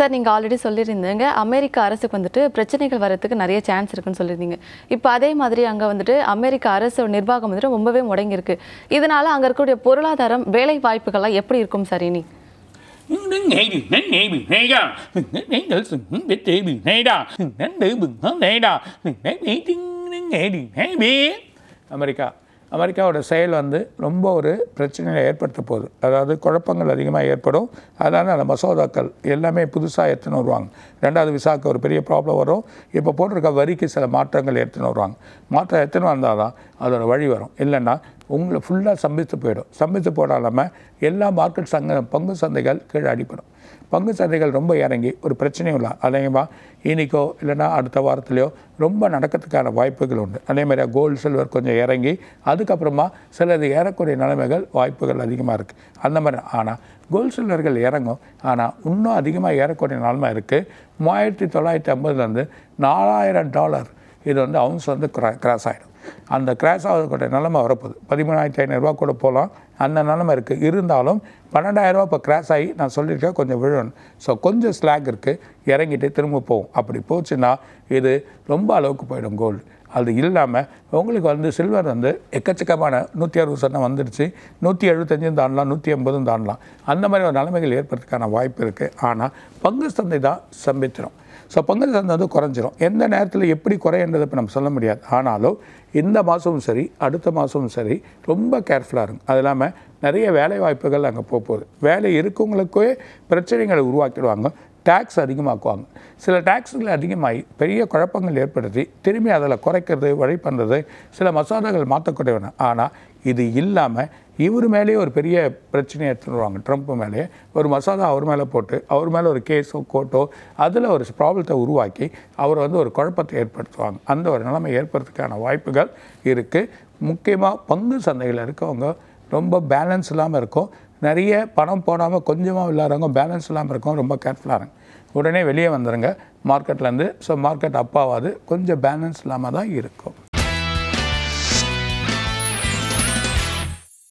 Sir நீங்க already சொல்லியிருந்தீங்க அமெரிக்க அரசுக்கு வந்துட்டு பிரச்சனைகள் வரதுக்கு நிறைய சான்ஸ் இருக்குன்னு சொல்லியிருந்தீங்க. இப்போ அதே மாதிரி அங்க வந்துட்டு அமெரிக்க அரசு நிர்வாகம் வந்துட்டு ரொம்பவே முடங்கி இருக்கு. இதனால அங்க இருக்கக்கூடிய பொருளாதாரம் வேலை வாய்ப்புகள்லாம் எப்படி இருக்கும் சார் இனி? அமெரிக்காவோட செயல் வந்து ரொம்ப ஒரு பிரச்சனையை ஏற்படுத்த போகுது. அதாவது குழப்பங்கள் அதிகமாக ஏற்படும். அதனால் அந்த மசோதாக்கள் எல்லாமே புதுசாக எடுத்துன்னு வருவாங்க. 2வது விசாவுக்கு ஒரு பெரிய ப்ராப்ளம் வரும். இப்போ போட்டிருக்க வரிக்கு சில மாற்றங்கள் எடுத்துன்னு வருவாங்க. மாற்றம் எடுத்துன்னு வந்தால் தான் அதோட வழி வரும். இல்லைன்னா உங்களை ஃபுல்லாக ஸ்தம்பித்து போயிடும். ஸ்தம்பித்து போடாமல் எல்லா மார்க்கெட் பங்கு சந்தைகள் கீழே அடிப்படும். பங்கு சந்தைகள் ரொம்ப இறங்கி ஒரு பிரச்சனையும் இல்லை. அதேமா இன்றைக்கோ இல்லைன்னா அடுத்த வாரத்துலையோ ரொம்ப நடக்கிறதுக்கான வாய்ப்புகள் உண்டு. அதேமாதிரி கோல்டு சில்வர் கொஞ்சம் இறங்கி அதுக்கப்புறமா சிலது ஏறக்கூடிய நிலைமைகள் வாய்ப்புகள் அதிகமாக இருக்குது. அந்த மாதிரி ஆனால் கோல்டு சில்வர்கள் இறங்கும். ஆனால் இன்னும் அதிகமாக ஏறக்கூடிய நிலைமை இருக்குது. 3950 $4000 இது வந்து அவுன்ஸ் வந்து கிராஸ் ஆகிடும். அந்த கிராஸ் ஆகக்கூடிய நிலைமை வரப்போகுது. 13,500 கூட போகலாம். அந்த நிலைமை இருக்குது. இருந்தாலும் 12,000 இப்போ கிராஸ் ஆகி நான் சொல்லியிருக்கேன் கொஞ்சம் விழணும். ஸோ கொஞ்சம் ஸ்லாக் இருக்குது. இறங்கிட்டு திரும்ப போகும். அப்படி போச்சுன்னா இது ரொம்ப அளவுக்கு போயிடும் கோல்டு. அது இல்லாமல் உங்களுக்கு வந்து சில்வர் வந்து எக்கச்சக்கமான 160 வந்துடுச்சு. 175 தாண்டலாம், 180 தாண்டலாம். அந்த மாதிரி ஒரு நிலைமைகள் ஏற்படுறதுக்கான வாய்ப்பு இருக்குது. ஆனால் பங்கு சந்தை தான் சம்பித்திரும். ஸோ பங்கு சந்தை வந்து குறைஞ்சிரும். எந்த நேரத்தில் எப்படி குறையன்றதை இப்போ நம்ம சொல்ல முடியாது. ஆனாலும் இந்த மாதமும் சரி அடுத்த மாதமும் சரி ரொம்ப கேர்ஃபுல்லாக இருக்கும். அது இல்லாமல் நிறைய வேலை வாய்ப்புகள் அங்கே போகுது. வேலை இருக்கவங்களுக்கே பிரச்சனைகளை உருவாக்கிடுவாங்க. டேக்ஸ் அதிகமாக்குவாங்க. சில டேக்ஸுகளை அதிகமாகி பெரிய குழப்பங்கள் ஏற்படுத்தி திரும்பி அதில் குறைக்கிறது வழி பண்ணுறது சில மசோதாக்கள் மாற்றக்கூடியவன. ஆனால் இது இல்லாமல் இவர் மேலேயே ஒரு பெரிய பிரச்சனையை எடுத்துகிட்டு வருவாங்க. ட்ரம்ப் மேலேயே ஒரு மசோதா அவர் மேலே போட்டு அவர் மேலே ஒரு கேஸோ கோர்ட்டோ அதில் ஒரு ப்ராப்ளத்தை உருவாக்கி அவர் வந்து ஒரு குழப்பத்தை ஏற்படுத்துவாங்க. அந்த ஒரு நிலைமை ஏற்படுறதுக்கான வாய்ப்புகள் இருக்குது. முக்கியமாக பங்கு சந்தையில் இருக்கவங்க ரொம்ப பேலன்ஸ் இல்லாமல் இருக்கும். நிறைய பணம் போடாமல் கொஞ்சமாக விளையாடுறவங்க பேலன்ஸ் இல்லாமல் இருக்கும். ரொம்ப கேர்ஃபுல்லாக இருங்க. உடனே வெளியே வந்துடுங்க மார்க்கெட்லேருந்து. ஸோ மார்க்கெட் அப்பாவாது கொஞ்சம் பேலன்ஸ் இல்லாமல் தான் இருக்கும்.